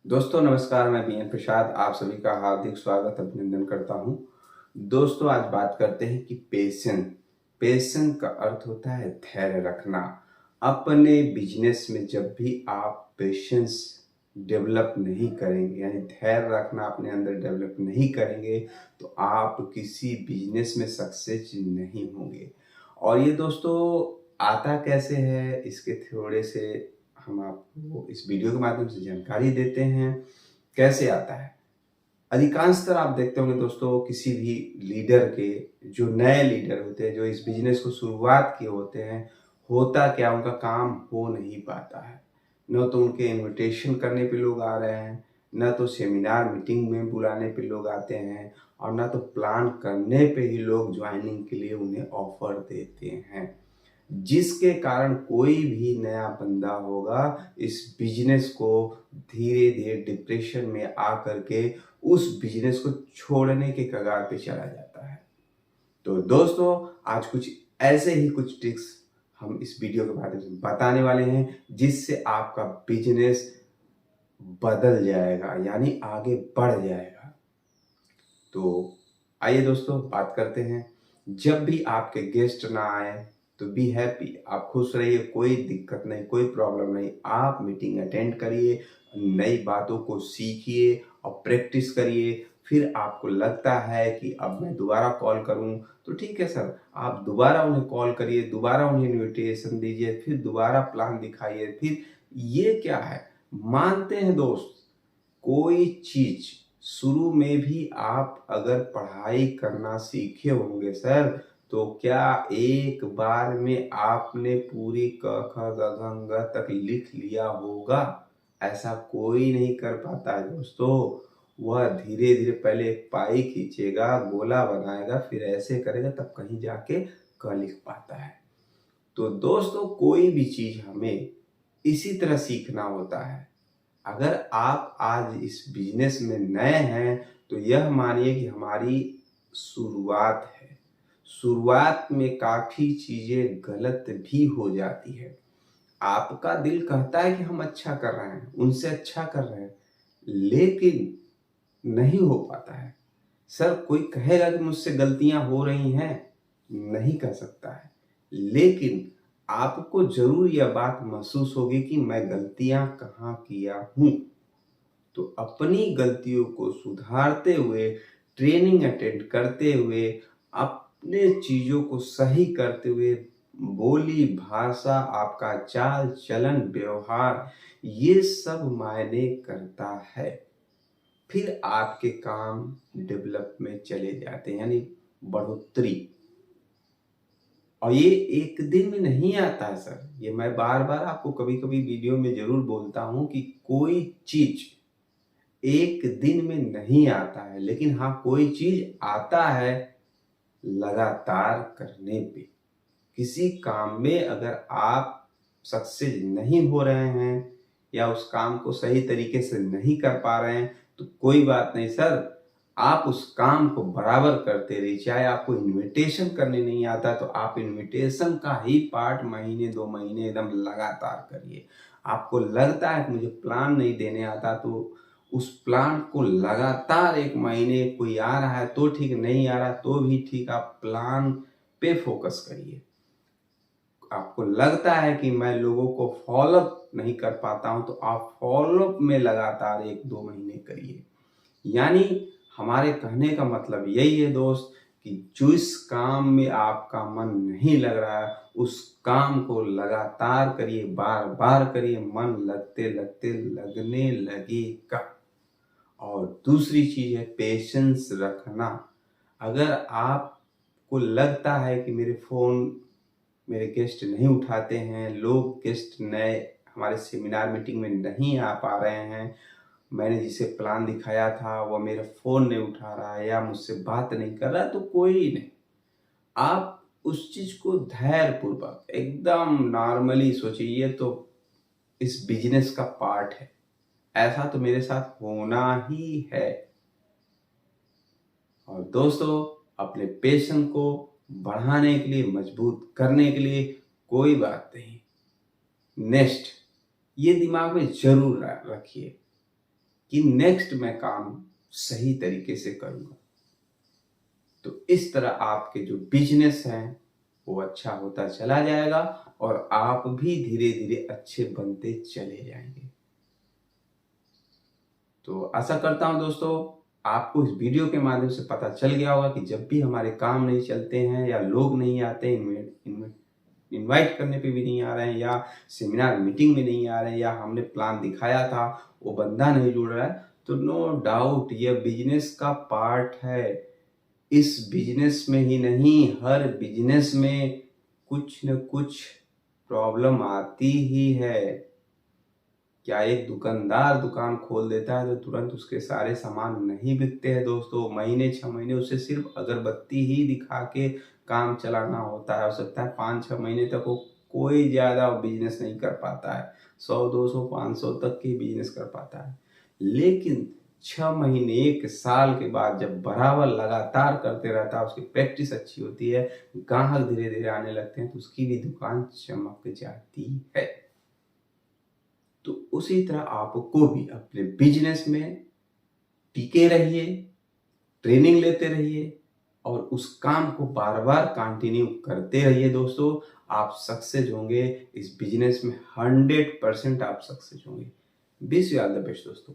दोस्तों नमस्कार, मैं बीएन प्रसाद आप सभी का हार्दिक स्वागत अभिनंदन करता हूं। दोस्तों आज बात करते हैं कि पेशेंस का अर्थ होता है धैर्य रखना। अपने बिजनेस में जब भी आप पेशेंस डेवलप नहीं करेंगे, यानी धैर्य रखना अपने अंदर डेवलप नहीं करेंगे, तो आप किसी बिजनेस में सक्सेस नहीं होंगे। और ये दोस्तों आता कैसे है, इसके थोड़े से हम आपको इस वीडियो के माध्यम से जानकारी देते हैं। कैसे आता है, अधिकांशतर आप देखते होंगे दोस्तों, किसी भी लीडर के, जो नए लीडर होते हैं, जो इस बिजनेस को शुरुआत किए होते हैं, होता क्या, उनका काम हो नहीं पाता है। न तो उनके इनविटेशन करने पे लोग आ रहे हैं, न तो सेमिनार मीटिंग में बुलाने पे लोग आते हैं, और न तो प्लान करने पे ही लोग ज्वाइनिंग के लिए उन्हें ऑफर देते हैं। जिसके कारण कोई भी नया बंदा होगा इस बिजनेस को धीरे धीरे डिप्रेशन में आकर के उस बिजनेस को छोड़ने के कगार पे चला जाता है। तो दोस्तों आज कुछ ऐसे ही कुछ ट्रिक्स हम इस वीडियो के माध्यम से बताने वाले हैं, जिससे आपका बिजनेस बदल जाएगा, यानी आगे बढ़ जाएगा। तो आइए दोस्तों बात करते हैं। जब भी आपके गेस्ट ना आए तो बी हैप्पी, आप खुश रहिए, कोई दिक्कत नहीं, कोई प्रॉब्लम नहीं। आप मीटिंग अटेंड करिए, नई बातों को सीखिए और प्रैक्टिस करिए। फिर आपको लगता है कि अब मैं दोबारा कॉल करूं, तो ठीक है सर, आप दोबारा उन्हें कॉल करिए, दोबारा उन्हें इनविटेशन दीजिए, फिर दोबारा प्लान दिखाइए। फिर ये क्या है, मानते हैं दोस्त, कोई चीज शुरू में भी आप अगर पढ़ाई करना सीखे होंगे सर, तो क्या एक बार में आपने पूरी क ख ग घ अंग तक लिख लिया होगा? ऐसा कोई नहीं कर पाता है दोस्तों। वह धीरे धीरे पहले एक पाई खींचेगा, गोला बनाएगा, फिर ऐसे करेगा, तब कहीं जाके क लिख पाता है। तो दोस्तों कोई भी चीज हमें इसी तरह सीखना होता है। अगर आप आज इस बिजनेस में नए हैं तो यह मानिए कि हमारी शुरुआत है। शुरुआत में काफ़ी चीज़ें गलत भी हो जाती है। आपका दिल कहता है कि हम अच्छा कर रहे हैं, उनसे अच्छा कर रहे हैं, लेकिन नहीं हो पाता है। सर कोई कहेगा कि मुझसे गलतियां हो रही हैं, नहीं कह सकता है, लेकिन आपको ज़रूर यह बात महसूस होगी कि मैं गलतियां कहाँ किया हूँ। तो अपनी गलतियों को सुधारते हुए, ट्रेनिंग अटेंड करते हुए, अपने चीज़ों को सही करते हुए, बोली भाषा, आपका चाल चलन व्यवहार, ये सब मायने करता है। फिर आपके काम डेवलप में चले जाते हैं, यानी बढ़ोतरी। और ये एक दिन में नहीं आता है सर, ये मैं बार बार आपको कभी कभी वीडियो में जरूर बोलता हूँ कि कोई चीज एक दिन में नहीं आता है, लेकिन हाँ कोई चीज आता है लगातार करने पे। किसी काम में अगर आप सक्सेस नहीं हो रहे हैं या उस काम को सही तरीके से नहीं कर पा रहे हैं, तो कोई बात नहीं सर, आप उस काम को बराबर करते रहिए। चाहे आपको इनविटेशन करने नहीं आता तो आप इनविटेशन का ही पार्ट महीने 2 महीने एकदम लगातार करिए। आपको लगता है कि मुझे प्लान नहीं देने आता, तो उस प्लान को लगातार 1 महीने, कोई आ रहा है तो ठीक, नहीं आ रहा तो भी ठीक, आप प्लान पे फोकस करिए। आपको लगता है कि मैं लोगों को फॉलोअप नहीं कर पाता हूं, तो आप फॉलोअप में लगातार 1-2 महीने करिए। यानी हमारे कहने का मतलब यही है दोस्त कि जिस काम में आपका मन नहीं लग रहा है, उस काम को लगातार करिए, बार बार करिए, मन लगते लगते लगने लगेगा। और दूसरी चीज है पेशेंस रखना। अगर आपको लगता है कि मेरे गेस्ट नहीं उठाते हैं, लोग गेस्ट नए हमारे सेमिनार मीटिंग में नहीं आ पा रहे हैं, मैंने जिसे प्लान दिखाया था वो मेरा फ़ोन नहीं उठा रहा है या मुझसे बात नहीं कर रहा है, तो कोई नहीं, आप उस चीज़ को धैर्यपूर्वक एकदम नॉर्मली सोचिए, ये तो इस बिजनेस का पार्ट है, ऐसा तो मेरे साथ होना ही है। और दोस्तों अपने पैशन को बढ़ाने के लिए, मजबूत करने के लिए, कोई बात नहीं, नेक्स्ट, ये दिमाग में जरूर रखिए, कि नेक्स्ट मैं काम सही तरीके से करूँगा। तो इस तरह आपके जो बिजनेस हैं वो अच्छा होता चला जाएगा और आप भी धीरे धीरे अच्छे बनते चले जाएंगे। तो आशा करता हूं दोस्तों आपको इस वीडियो के माध्यम से पता चल गया होगा कि जब भी हमारे काम नहीं चलते हैं या लोग नहीं आते, इनवाइट करने पे भी नहीं आ रहे हैं या सेमिनार मीटिंग में नहीं आ रहे हैं या हमने प्लान दिखाया था वो बंदा नहीं जुड़ रहा है, तो नो डाउट ये बिजनेस का पार्ट है। इस बिजनेस में ही नहीं, हर बिजनेस में कुछ न कुछ प्रॉब्लम आती ही है। क्या एक दुकानदार दुकान खोल देता है तो तुरंत उसके सारे सामान नहीं बिकते हैं दोस्तों। महीने 6 महीने उसे सिर्फ अगरबत्ती ही दिखा के काम चलाना होता है। हो सकता है 5-6 महीने तक वो कोई ज़्यादा बिजनेस नहीं कर पाता है, 100-200 500 तक की बिजनेस कर पाता है। लेकिन 6 महीने 1 साल के बाद जब बराबर लगातार करते रहता है, उसकी प्रैक्टिस अच्छी होती है, ग्राहक धीरे धीरे आने लगते हैं तो उसकी भी दुकान चमक जाती है। तो उसी तरह आपको भी अपने बिजनेस में टिके रहिए, ट्रेनिंग लेते रहिए और उस काम को बार बार कंटिन्यू करते रहिए दोस्तों। आप सक्सेस होंगे इस बिजनेस में, 100% आप सक्सेस होंगे। Wish you all the best दोस्तों।